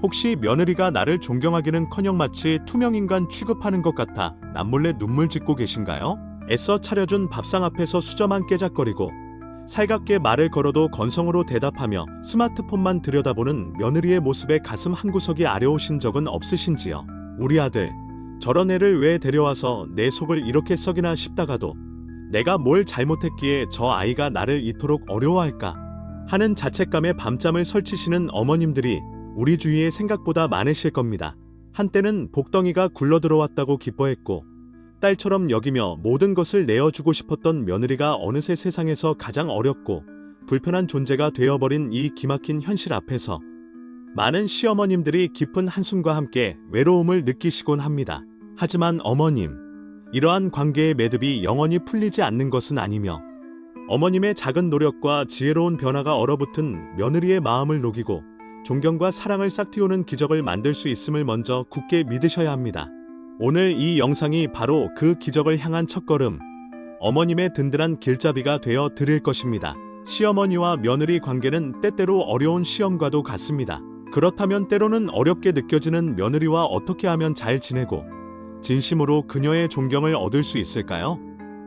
혹시 며느리가 나를 존경하기는커녕 마치 투명인간 취급하는 것 같아 남몰래 눈물 짓고 계신가요? 애써 차려준 밥상 앞에서 수저만 깨작거리고 살갑게 말을 걸어도 건성으로 대답하며 스마트폰만 들여다보는 며느리의 모습에 가슴 한구석이 아려오신 적은 없으신지요? 우리 아들, 저런 애를 왜 데려와서 내 속을 이렇게 썩이나 싶다가도 내가 뭘 잘못했기에 저 아이가 나를 이토록 어려워할까 하는 자책감에 밤잠을 설치시는 어머님들이 우리 주위에 생각보다 많으실 겁니다. 한때는 복덩이가 굴러들어왔다고 기뻐했고 딸처럼 여기며 모든 것을 내어주고 싶었던 며느리가 어느새 세상에서 가장 어렵고 불편한 존재가 되어버린 이 기막힌 현실 앞에서 많은 시어머님들이 깊은 한숨과 함께 외로움을 느끼시곤 합니다. 하지만 어머님, 이러한 관계의 매듭이 영원히 풀리지 않는 것은 아니며 어머님의 작은 노력과 지혜로운 변화가 얼어붙은 며느리의 마음을 녹이고 존경과 사랑을 싹틔우는 기적을 만들 수 있음을 먼저 굳게 믿으셔야 합니다. 오늘 이 영상이 바로 그 기적을 향한 첫걸음, 어머님의 든든한 길잡이가 되어 드릴 것입니다. 시어머니와 며느리 관계는 때때로 어려운 시험과도 같습니다. 그렇다면 때로는 어렵게 느껴지는 며느리와 어떻게 하면 잘 지내고 진심으로 그녀의 존경을 얻을 수 있을까요?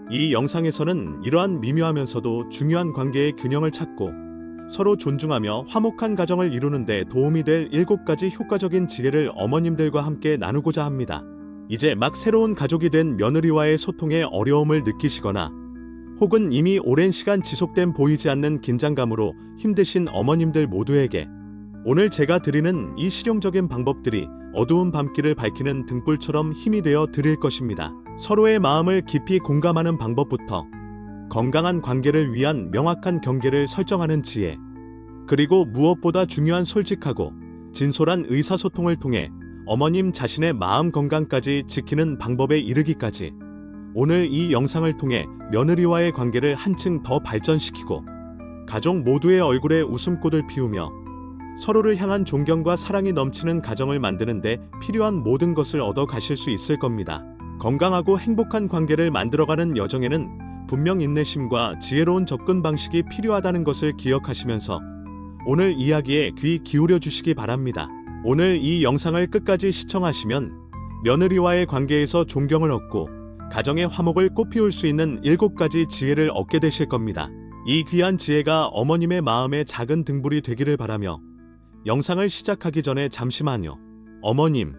이 영상에서는 이러한 미묘하면서도 중요한 관계의 균형을 찾고 서로 존중하며 화목한 가정을 이루는 데 도움이 될 7가지 효과적인 지혜를 어머님들과 함께 나누고자 합니다. 이제 막 새로운 가족이 된 며느리와의 소통에 어려움을 느끼시거나 혹은 이미 오랜 시간 지속된 보이지 않는 긴장감으로 힘드신 어머님들 모두에게 오늘 제가 드리는 이 실용적인 방법들이 어두운 밤길을 밝히는 등불처럼 힘이 되어 드릴 것입니다. 서로의 마음을 깊이 공감하는 방법부터 건강한 관계를 위한 명확한 경계를 설정하는 지혜, 그리고 무엇보다 중요한 솔직하고 진솔한 의사소통을 통해 어머님 자신의 마음 건강까지 지키는 방법에 이르기까지 오늘 이 영상을 통해 며느리와의 관계를 한층 더 발전시키고 가족 모두의 얼굴에 웃음꽃을 피우며 서로를 향한 존경과 사랑이 넘치는 가정을 만드는 데 필요한 모든 것을 얻어 가실 수 있을 겁니다. 건강하고 행복한 관계를 만들어가는 여정에는 분명 인내심과 지혜로운 접근 방식이 필요하다는 것을 기억하시면서 오늘 이야기에 귀 기울여 주시기 바랍니다. 오늘 이 영상을 끝까지 시청하시면 며느리와의 관계에서 존경을 얻고 가정의 화목을 꽃피울 수 있는 7가지 지혜를 얻게 되실 겁니다. 이 귀한 지혜가 어머님의 마음에 작은 등불이 되기를 바라며 영상을 시작하기 전에 잠시만요. 어머님,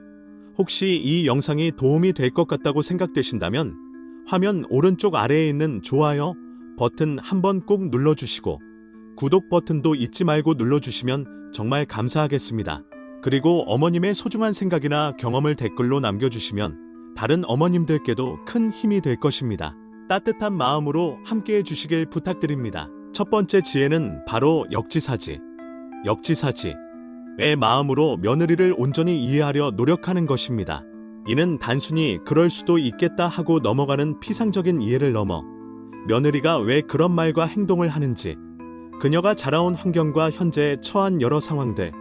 혹시 이 영상이 도움이 될 것 같다고 생각되신다면 화면 오른쪽 아래에 있는 좋아요 버튼 한번 꾹 눌러주시고 구독 버튼도 잊지 말고 눌러주시면 정말 감사하겠습니다. 그리고 어머님의 소중한 생각이나 경험을 댓글로 남겨주시면 다른 어머님들께도 큰 힘이 될 것입니다. 따뜻한 마음으로 함께해 주시길 부탁드립니다. 첫 번째 지혜는 바로 역지사지. 역지사지의 마음으로 며느리를 온전히 이해하려 노력하는 것입니다. 이는 단순히 그럴 수도 있겠다 하고 넘어가는 피상적인 이해를 넘어 며느리가 왜 그런 말과 행동을 하는지, 그녀가 자라온 환경과 현재 처한 여러 상황들,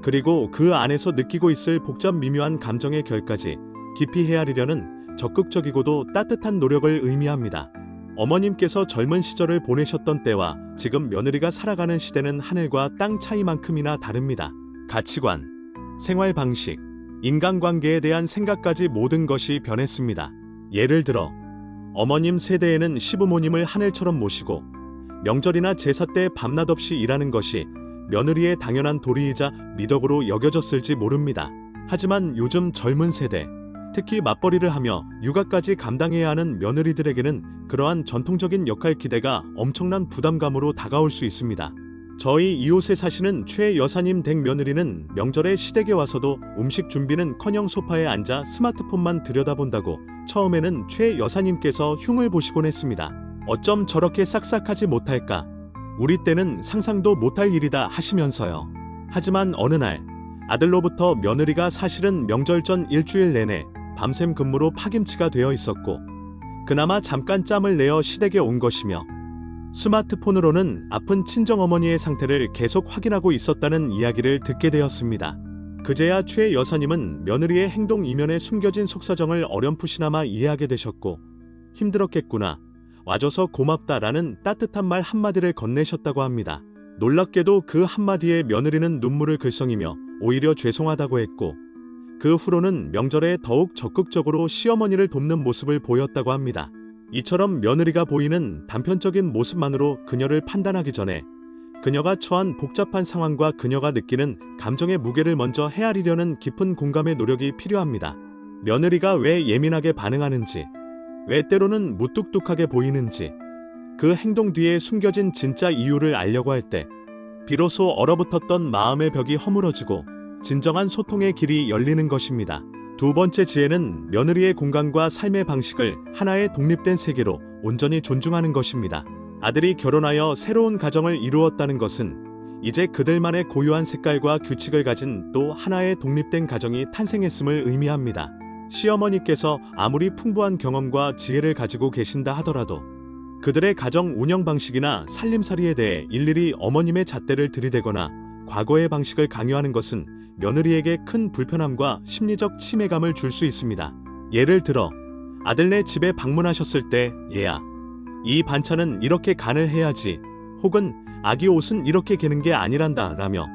그리고 그 안에서 느끼고 있을 복잡 미묘한 감정의 결까지 깊이 헤아리려는 적극적이고도 따뜻한 노력을 의미합니다. 어머님께서 젊은 시절을 보내셨던 때와 지금 며느리가 살아가는 시대는 하늘과 땅 차이만큼이나 다릅니다. 가치관, 생활 방식, 인간관계에 대한 생각까지 모든 것이 변했습니다. 예를 들어 어머님 세대에는 시부모님을 하늘처럼 모시고 명절이나 제사 때 밤낮 없이 일하는 것이 며느리의 당연한 도리이자 미덕으로 여겨졌을지 모릅니다. 하지만 요즘 젊은 세대, 특히 맞벌이를 하며 육아까지 감당해야 하는 며느리들에게는 그러한 전통적인 역할 기대가 엄청난 부담감으로 다가올 수 있습니다. 저희 이웃에 사시는 최 여사님 댁 며느리는 명절에 시댁에 와서도 음식 준비는커녕 소파에 앉아 스마트폰만 들여다본다고 처음에는 최 여사님께서 흉을 보시곤 했습니다. 어쩜 저렇게 싹싹하지 못할까? 우리 때는 상상도 못할 일이다 하시면서요. 하지만 어느 날 아들로부터 며느리가 사실은 명절 전 일주일 내내 밤샘 근무로 파김치가 되어 있었고 그나마 잠깐 짬을 내어 시댁에 온 것이며 스마트폰으로는 아픈 친정어머니의 상태를 계속 확인하고 있었다는 이야기를 듣게 되었습니다. 그제야 최 여사님은 며느리의 행동 이면에 숨겨진 속사정을 어렴풋이나마 이해하게 되셨고 힘들었겠구나, 와줘서 고맙다라는 따뜻한 말 한마디를 건네셨다고 합니다. 놀랍게도 그 한마디에 며느리는 눈물을 글썽이며 오히려 죄송하다고 했고 그 후로는 명절에 더욱 적극적으로 시어머니를 돕는 모습을 보였다고 합니다. 이처럼 며느리가 보이는 단편적인 모습만으로 그녀를 판단하기 전에 그녀가 처한 복잡한 상황과 그녀가 느끼는 감정의 무게를 먼저 헤아리려는 깊은 공감의 노력이 필요합니다. 며느리가 왜 예민하게 반응하는지, 왜 때로는 무뚝뚝하게 보이는지, 그 행동 뒤에 숨겨진 진짜 이유를 알려고 할 때 비로소 얼어붙었던 마음의 벽이 허물어지고 진정한 소통의 길이 열리는 것입니다. 두 번째 지혜는 며느리의 공간과 삶의 방식을 하나의 독립된 세계로 온전히 존중하는 것입니다. 아들이 결혼하여 새로운 가정을 이루었다는 것은 이제 그들만의 고유한 색깔과 규칙을 가진 또 하나의 독립된 가정이 탄생했음을 의미합니다. 시어머니께서 아무리 풍부한 경험과 지혜를 가지고 계신다 하더라도 그들의 가정 운영 방식이나 살림살이에 대해 일일이 어머님의 잣대를 들이대거나 과거의 방식을 강요하는 것은 며느리에게 큰 불편함과 심리적 치매감을 줄 수 있습니다. 예를 들어 아들네 집에 방문하셨을 때 얘야, 이 반찬은 이렇게 간을 해야지, 혹은 아기 옷은 이렇게 개는 게 아니란다 라며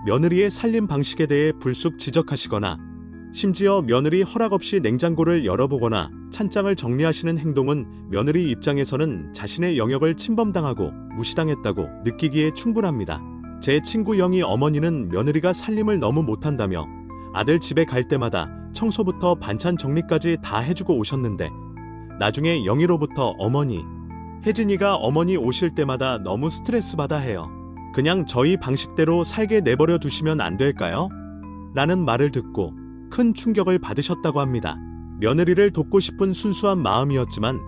며느리의 살림 방식에 대해 불쑥 지적하시거나 심지어 며느리 허락 없이 냉장고를 열어보거나 찬장을 정리하시는 행동은 며느리 입장에서는 자신의 영역을 침범당하고 무시당했다고 느끼기에 충분합니다. 제 친구 영희 어머니는 며느리가 살림을 너무 못한다며 아들 집에 갈 때마다 청소부터 반찬 정리까지 다 해주고 오셨는데 나중에 영희로부터 어머니, 혜진이가 어머니 오실 때마다 너무 스트레스 받아 해요. 그냥 저희 방식대로 살게 내버려 두시면 안 될까요? 라는 말을 듣고 큰 충격을 받으셨다고 합니다. 며느리를 돕고 싶은 순수한 마음이었지만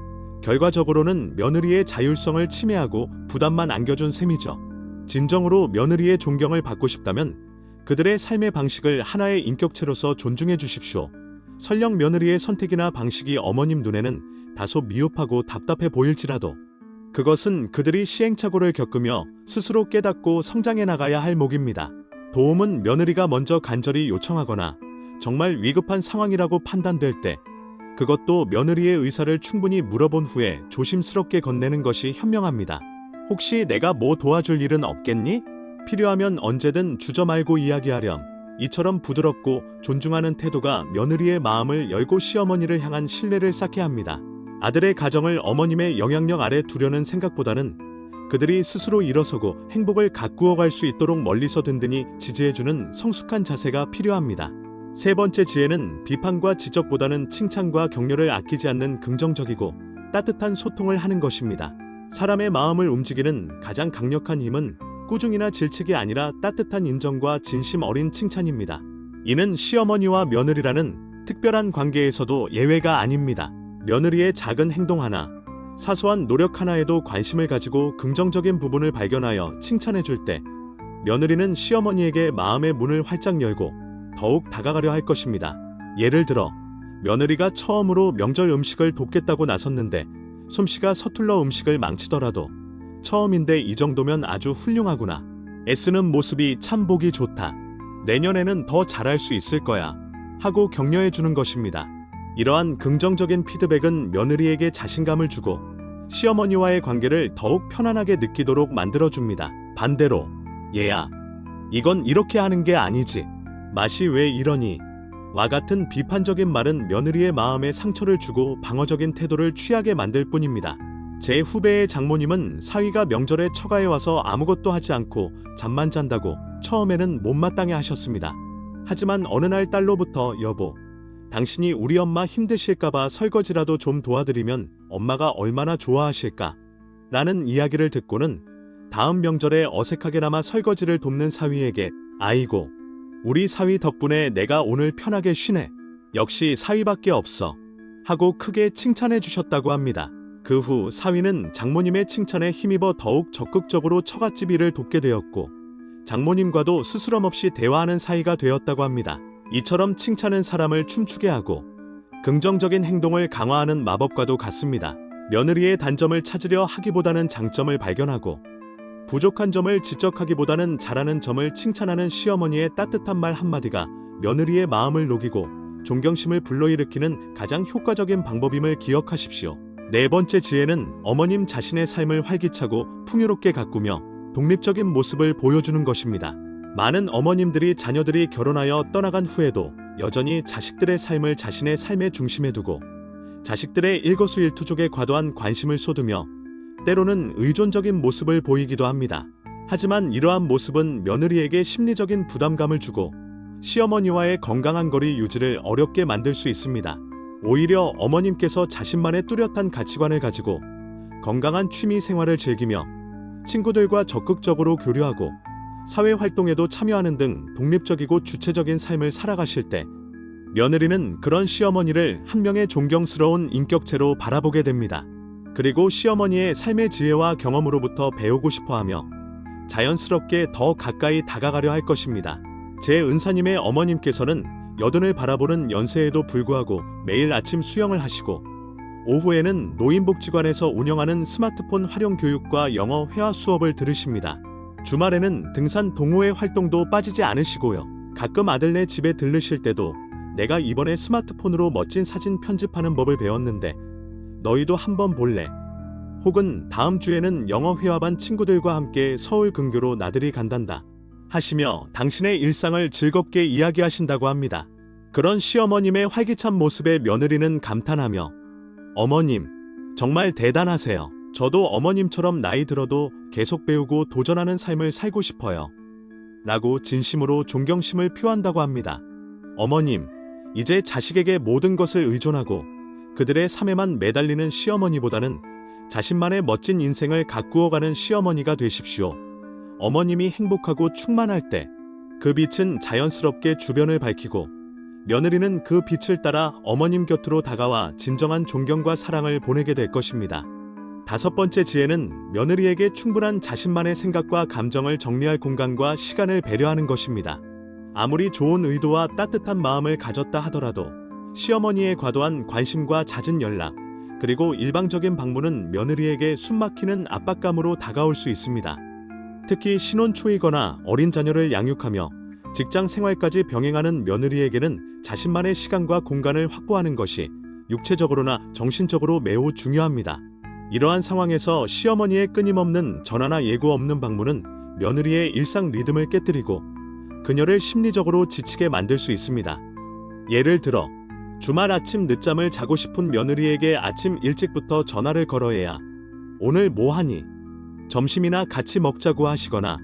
결과적으로는 며느리의 자율성을 침해하고 부담만 안겨준 셈이죠. 진정으로 며느리의 존경을 받고 싶다면 그들의 삶의 방식을 하나의 인격체로서 존중해 주십시오. 설령 며느리의 선택이나 방식이 어머님 눈에는 다소 미흡하고 답답해 보일지라도 그것은 그들이 시행착오를 겪으며 스스로 깨닫고 성장해 나가야 할 몫입니다. 도움은 며느리가 먼저 간절히 요청하거나 정말 위급한 상황이라고 판단될 때 그것도 며느리의 의사를 충분히 물어본 후에 조심스럽게 건네는 것이 현명합니다. 혹시 내가 뭐 도와줄 일은 없겠니? 필요하면 언제든 주저 말고 이야기하렴. 이처럼 부드럽고 존중하는 태도가 며느리의 마음을 열고 시어머니를 향한 신뢰를 쌓게 합니다. 아들의 가정을 어머님의 영향력 아래 두려는 생각보다는 그들이 스스로 일어서고 행복을 가꾸어 갈 수 있도록 멀리서 든든히 지지해주는 성숙한 자세가 필요합니다. 세 번째 지혜는 비판과 지적보다는 칭찬과 격려를 아끼지 않는 긍정적이고 따뜻한 소통을 하는 것입니다. 사람의 마음을 움직이는 가장 강력한 힘은 꾸중이나 질책이 아니라 따뜻한 인정과 진심 어린 칭찬입니다. 이는 시어머니와 며느리라는 특별한 관계에서도 예외가 아닙니다. 며느리의 작은 행동 하나, 사소한 노력 하나에도 관심을 가지고 긍정적인 부분을 발견하여 칭찬해 줄 때 며느리는 시어머니에게 마음의 문을 활짝 열고 더욱 다가가려 할 것입니다. 예를 들어 며느리가 처음으로 명절 음식을 돕겠다고 나섰는데 솜씨가 서툴러 음식을 망치더라도 처음인데 이 정도면 아주 훌륭하구나. 애쓰는 모습이 참 보기 좋다. 내년에는 더 잘할 수 있을 거야. 하고 격려해 주는 것입니다. 이러한 긍정적인 피드백은 며느리에게 자신감을 주고 시어머니와의 관계를 더욱 편안하게 느끼도록 만들어줍니다. 반대로 얘야, 이건 이렇게 하는 게 아니지. 맛이 왜 이러니? 와 같은 비판적인 말은 며느리의 마음에 상처를 주고 방어적인 태도를 취하게 만들 뿐입니다. 제 후배의 장모님은 사위가 명절에 처가에 와서 아무것도 하지 않고 잠만 잔다고 처음에는 못마땅해 하셨습니다. 하지만 어느 날 딸로부터 여보, 당신이 우리 엄마 힘드실까봐 설거지라도 좀 도와드리면 엄마가 얼마나 좋아하실까? 라는 이야기를 듣고는 다음 명절에 어색하게나마 설거지를 돕는 사위에게 아이고, 우리 사위 덕분에 내가 오늘 편하게 쉬네. 역시 사위밖에 없어. 하고 크게 칭찬해 주셨다고 합니다. 그 후 사위는 장모님의 칭찬에 힘입어 더욱 적극적으로 처갓집 일을 돕게 되었고 장모님과도 스스럼 없이 대화하는 사이가 되었다고 합니다. 이처럼 칭찬은 사람을 춤추게 하고 긍정적인 행동을 강화하는 마법과도 같습니다. 며느리의 단점을 찾으려 하기보다는 장점을 발견하고 부족한 점을 지적하기보다는 잘하는 점을 칭찬하는 시어머니의 따뜻한 말 한마디가 며느리의 마음을 녹이고 존경심을 불러일으키는 가장 효과적인 방법임을 기억하십시오. 네 번째 지혜는 어머님 자신의 삶을 활기차고 풍요롭게 가꾸며 독립적인 모습을 보여주는 것입니다. 많은 어머님들이 자녀들이 결혼하여 떠나간 후에도 여전히 자식들의 삶을 자신의 삶의 중심에 두고 자식들의 일거수일투족에 과도한 관심을 쏟으며 때로는 의존적인 모습을 보이기도 합니다. 하지만 이러한 모습은 며느리에게 심리적인 부담감을 주고 시어머니와의 건강한 거리 유지를 어렵게 만들 수 있습니다. 오히려 어머님께서 자신만의 뚜렷한 가치관을 가지고 건강한 취미 생활을 즐기며 친구들과 적극적으로 교류하고 사회활동에도 참여하는 등 독립적이고 주체적인 삶을 살아가실 때 며느리는 그런 시어머니를 한 명의 존경스러운 인격체로 바라보게 됩니다. 그리고 시어머니의 삶의 지혜와 경험으로부터 배우고 싶어하며 자연스럽게 더 가까이 다가가려 할 것입니다. 제 은사님의 어머님께서는 여든을 바라보는 연세에도 불구하고 매일 아침 수영을 하시고 오후에는 노인복지관에서 운영하는 스마트폰 활용 교육과 영어 회화 수업을 들으십니다. 주말에는 등산 동호회 활동도 빠지지 않으시고요. 가끔 아들네 집에 들르실 때도 내가 이번에 스마트폰으로 멋진 사진 편집하는 법을 배웠는데 너희도 한번 볼래? 혹은 다음 주에는 영어 회화반 친구들과 함께 서울 근교로 나들이 간단다 하시며 당신의 일상을 즐겁게 이야기하신다고 합니다. 그런 시어머님의 활기찬 모습에 며느리는 감탄하며 어머님, 정말 대단하세요. 저도 어머님처럼 나이 들어도 계속 배우고 도전하는 삶을 살고 싶어요. 라고 진심으로 존경심을 표한다고 합니다. 어머님, 이제 자식에게 모든 것을 의존하고 그들의 삶에만 매달리는 시어머니보다는 자신만의 멋진 인생을 가꾸어가는 시어머니가 되십시오. 어머님이 행복하고 충만할 때 그 빛은 자연스럽게 주변을 밝히고 며느리는 그 빛을 따라 어머님 곁으로 다가와 진정한 존경과 사랑을 보내게 될 것입니다. 다섯 번째 지혜는 며느리에게 충분한 자신만의 생각과 감정을 정리할 공간과 시간을 배려하는 것입니다. 아무리 좋은 의도와 따뜻한 마음을 가졌다 하더라도 시어머니의 과도한 관심과 잦은 연락, 그리고 일방적인 방문은 며느리에게 숨막히는 압박감으로 다가올 수 있습니다. 특히 신혼 초이거나 어린 자녀를 양육하며 직장 생활까지 병행하는 며느리에게는 자신만의 시간과 공간을 확보하는 것이 육체적으로나 정신적으로 매우 중요합니다. 이러한 상황에서 시어머니의 끊임없는 전화나 예고 없는 방문은 며느리의 일상 리듬을 깨뜨리고 그녀를 심리적으로 지치게 만들 수 있습니다. 예를 들어 주말 아침 늦잠을 자고 싶은 며느리에게 아침 일찍부터 전화를 걸어야 오늘 뭐 하니? 점심이나 같이 먹자고 하시거나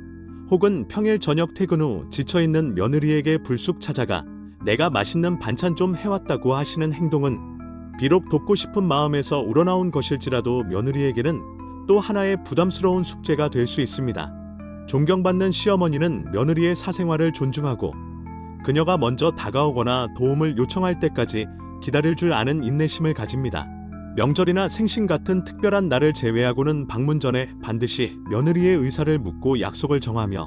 혹은 평일 저녁 퇴근 후 지쳐있는 며느리에게 불쑥 찾아가 내가 맛있는 반찬 좀 해왔다고 하시는 행동은 비록 돕고 싶은 마음에서 우러나온 것일지라도 며느리에게는 또 하나의 부담스러운 숙제가 될 수 있습니다. 존경받는 시어머니는 며느리의 사생활을 존중하고 그녀가 먼저 다가오거나 도움을 요청할 때까지 기다릴 줄 아는 인내심을 가집니다. 명절이나 생신 같은 특별한 날을 제외하고는 방문 전에 반드시 며느리의 의사를 묻고 약속을 정하며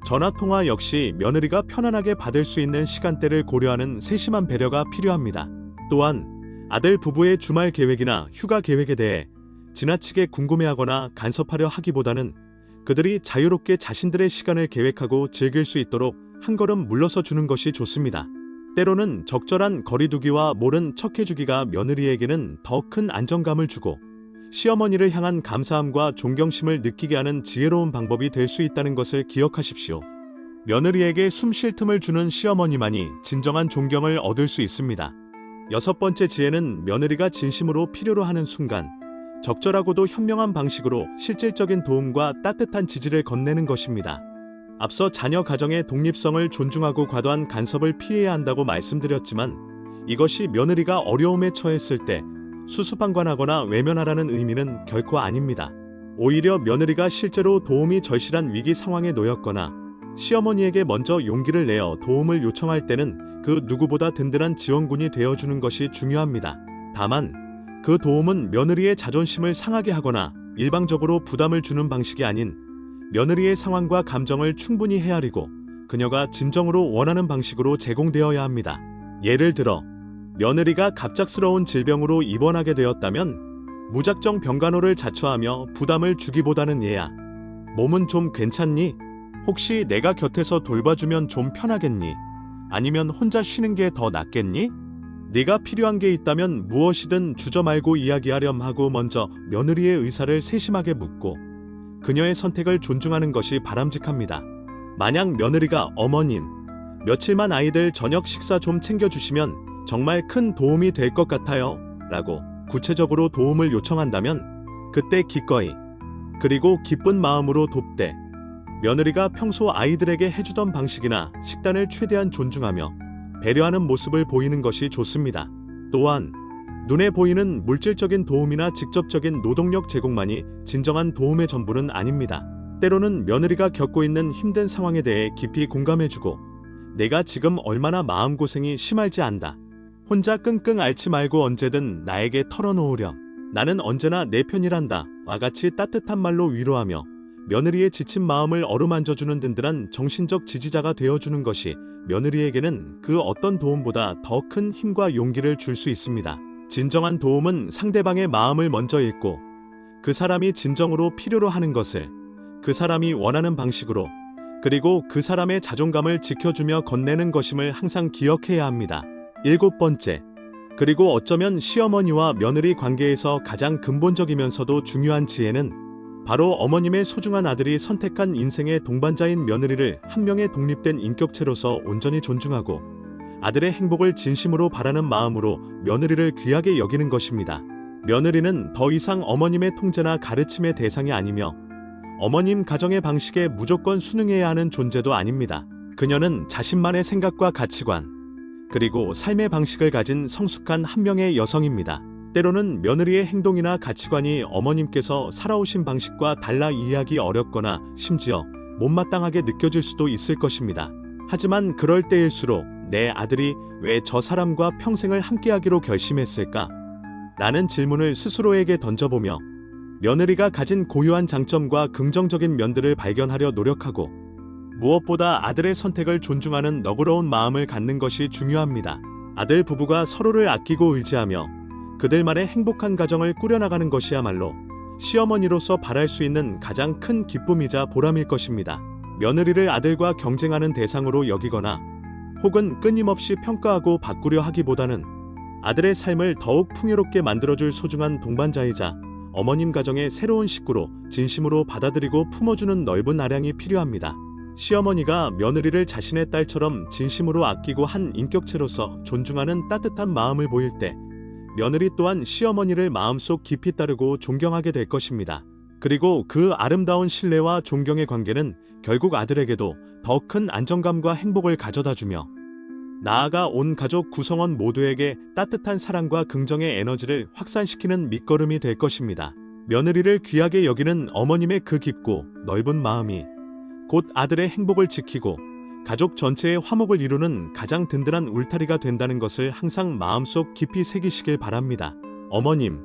전화통화 역시 며느리가 편안하게 받을 수 있는 시간대를 고려하는 세심한 배려가 필요합니다. 또한 아들 부부의 주말 계획이나 휴가 계획에 대해 지나치게 궁금해하거나 간섭하려 하기보다는 그들이 자유롭게 자신들의 시간을 계획하고 즐길 수 있도록 한 걸음 물러서 주는 것이 좋습니다. 때로는 적절한 거리두기와 모른 척해주기가 며느리에게는 더 큰 안정감을 주고 시어머니를 향한 감사함과 존경심을 느끼게 하는 지혜로운 방법이 될 수 있다는 것을 기억하십시오. 며느리에게 숨 쉴 틈을 주는 시어머니만이 진정한 존경을 얻을 수 있습니다. 여섯 번째 지혜는 며느리가 진심으로 필요로 하는 순간 적절하고도 현명한 방식으로 실질적인 도움과 따뜻한 지지를 건네는 것입니다. 앞서 자녀 가정의 독립성을 존중하고 과도한 간섭을 피해야 한다고 말씀드렸지만 이것이 며느리가 어려움에 처했을 때 수수방관하거나 외면하라는 의미는 결코 아닙니다. 오히려 며느리가 실제로 도움이 절실한 위기 상황에 놓였거나 시어머니에게 먼저 용기를 내어 도움을 요청할 때는 그 누구보다 든든한 지원군이 되어주는 것이 중요합니다. 다만 그 도움은 며느리의 자존심을 상하게 하거나 일방적으로 부담을 주는 방식이 아닌 며느리의 상황과 감정을 충분히 헤아리고 그녀가 진정으로 원하는 방식으로 제공되어야 합니다. 예를 들어 며느리가 갑작스러운 질병으로 입원하게 되었다면 무작정 병간호를 자처하며 부담을 주기보다는 얘야, 몸은 좀 괜찮니? 혹시 내가 곁에서 돌봐주면 좀 편하겠니? 아니면 혼자 쉬는 게 더 낫겠니? 네가 필요한 게 있다면 무엇이든 주저 말고 이야기하렴 하고 먼저 며느리의 의사를 세심하게 묻고 그녀의 선택을 존중하는 것이 바람직합니다. 만약 며느리가 어머님, 며칠만 아이들 저녁 식사 좀 챙겨주시면 정말 큰 도움이 될 것 같아요 라고 구체적으로 도움을 요청한다면 그때 기꺼이 그리고 기쁜 마음으로 돕되, 며느리가 평소 아이들에게 해주던 방식이나 식단을 최대한 존중하며 배려하는 모습을 보이는 것이 좋습니다. 또한 눈에 보이는 물질적인 도움이나 직접적인 노동력 제공만이 진정한 도움의 전부는 아닙니다. 때로는 며느리가 겪고 있는 힘든 상황에 대해 깊이 공감해주고 내가 지금 얼마나 마음고생이 심할지 안다. 혼자 끙끙 앓지 말고 언제든 나에게 털어놓으렴. 나는 언제나 내 편이란다. 와 같이 따뜻한 말로 위로하며 며느리의 지친 마음을 어루만져주는 든든한 정신적 지지자가 되어주는 것이 며느리에게는 그 어떤 도움보다 더 큰 힘과 용기를 줄 수 있습니다. 진정한 도움은 상대방의 마음을 먼저 읽고 그 사람이 진정으로 필요로 하는 것을 그 사람이 원하는 방식으로 그리고 그 사람의 자존감을 지켜주며 건네는 것임을 항상 기억해야 합니다. 7번째, 그리고 어쩌면 시어머니와 며느리 관계에서 가장 근본적이면서도 중요한 지혜는 바로 어머님의 소중한 아들이 선택한 인생의 동반자인 며느리를 한 명의 독립된 인격체로서 온전히 존중하고 아들의 행복을 진심으로 바라는 마음으로 며느리를 귀하게 여기는 것입니다. 며느리는 더 이상 어머님의 통제나 가르침의 대상이 아니며 어머님 가정의 방식에 무조건 순응해야 하는 존재도 아닙니다. 그녀는 자신만의 생각과 가치관, 그리고 삶의 방식을 가진 성숙한 한 명의 여성입니다. 때로는 며느리의 행동이나 가치관이 어머님께서 살아오신 방식과 달라 이해하기 어렵거나 심지어 못마땅하게 느껴질 수도 있을 것입니다. 하지만 그럴 때일수록 내 아들이 왜 저 사람과 평생을 함께하기로 결심했을까? 라는 질문을 스스로에게 던져보며 며느리가 가진 고유한 장점과 긍정적인 면들을 발견하려 노력하고 무엇보다 아들의 선택을 존중하는 너그러운 마음을 갖는 것이 중요합니다. 아들 부부가 서로를 아끼고 의지하며 그들만의 행복한 가정을 꾸려나가는 것이야말로 시어머니로서 바랄 수 있는 가장 큰 기쁨이자 보람일 것입니다. 며느리를 아들과 경쟁하는 대상으로 여기거나 혹은 끊임없이 평가하고 바꾸려 하기보다는 아들의 삶을 더욱 풍요롭게 만들어줄 소중한 동반자이자 어머님 가정의 새로운 식구로 진심으로 받아들이고 품어주는 넓은 아량이 필요합니다. 시어머니가 며느리를 자신의 딸처럼 진심으로 아끼고 한 인격체로서 존중하는 따뜻한 마음을 보일 때 며느리 또한 시어머니를 마음속 깊이 따르고 존경하게 될 것입니다. 그리고 그 아름다운 신뢰와 존경의 관계는 결국 아들에게도 더 큰 안정감과 행복을 가져다주며 나아가 온 가족 구성원 모두에게 따뜻한 사랑과 긍정의 에너지를 확산시키는 밑거름이 될 것입니다. 며느리를 귀하게 여기는 어머님의 그 깊고 넓은 마음이 곧 아들의 행복을 지키고 가족 전체의 화목을 이루는 가장 든든한 울타리가 된다는 것을 항상 마음속 깊이 새기시길 바랍니다. 어머님,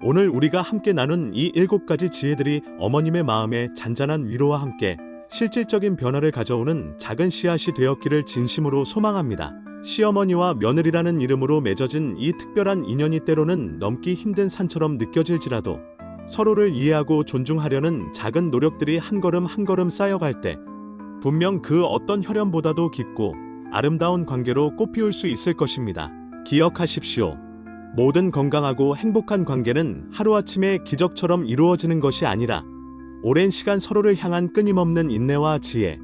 오늘 우리가 함께 나눈 이 7가지 지혜들이 어머님의 마음에 잔잔한 위로와 함께 실질적인 변화를 가져오는 작은 씨앗이 되었기를 진심으로 소망합니다. 시어머니와 며느리라는 이름으로 맺어진 이 특별한 인연이 때로는 넘기 힘든 산처럼 느껴질지라도 서로를 이해하고 존중하려는 작은 노력들이 한 걸음 한 걸음 쌓여갈 때 분명 그 어떤 혈연보다도 깊고 아름다운 관계로 꽃피울 수 있을 것입니다. 기억하십시오. 모든 건강하고 행복한 관계는 하루아침에 기적처럼 이루어지는 것이 아니라 오랜 시간 서로를 향한 끊임없는 인내와 지혜,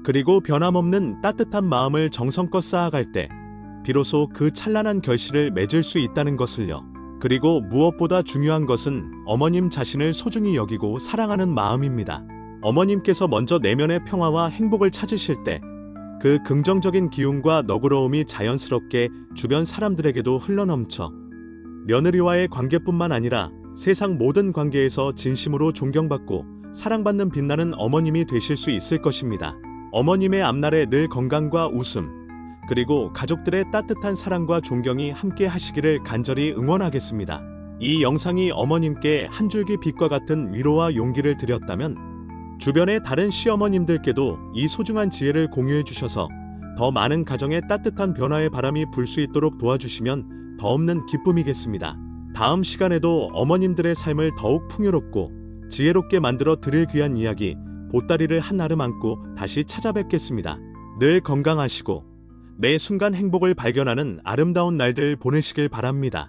그리고 변함없는 따뜻한 마음을 정성껏 쌓아갈 때 비로소 그 찬란한 결실을 맺을 수 있다는 것을요. 그리고 무엇보다 중요한 것은 어머님 자신을 소중히 여기고 사랑하는 마음입니다. 어머님께서 먼저 내면의 평화와 행복을 찾으실 때 그 긍정적인 기운과 너그러움이 자연스럽게 주변 사람들에게도 흘러넘쳐 며느리와의 관계뿐만 아니라 세상 모든 관계에서 진심으로 존경받고 사랑받는 빛나는 어머님이 되실 수 있을 것입니다. 어머님의 앞날에 늘 건강과 웃음, 그리고 가족들의 따뜻한 사랑과 존경이 함께 하시기를 간절히 응원하겠습니다. 이 영상이 어머님께 한 줄기 빛과 같은 위로와 용기를 드렸다면 주변의 다른 시어머님들께도 이 소중한 지혜를 공유해 주셔서 더 많은 가정의 따뜻한 변화의 바람이 불 수 있도록 도와주시면 더 없는 기쁨이겠습니다. 다음 시간에도 어머님들의 삶을 더욱 풍요롭고 지혜롭게 만들어 드릴 귀한 이야기 보따리를 한 알음 안고 다시 찾아뵙겠습니다. 늘 건강하시고 매 순간 행복을 발견하는 아름다운 날들 보내시길 바랍니다.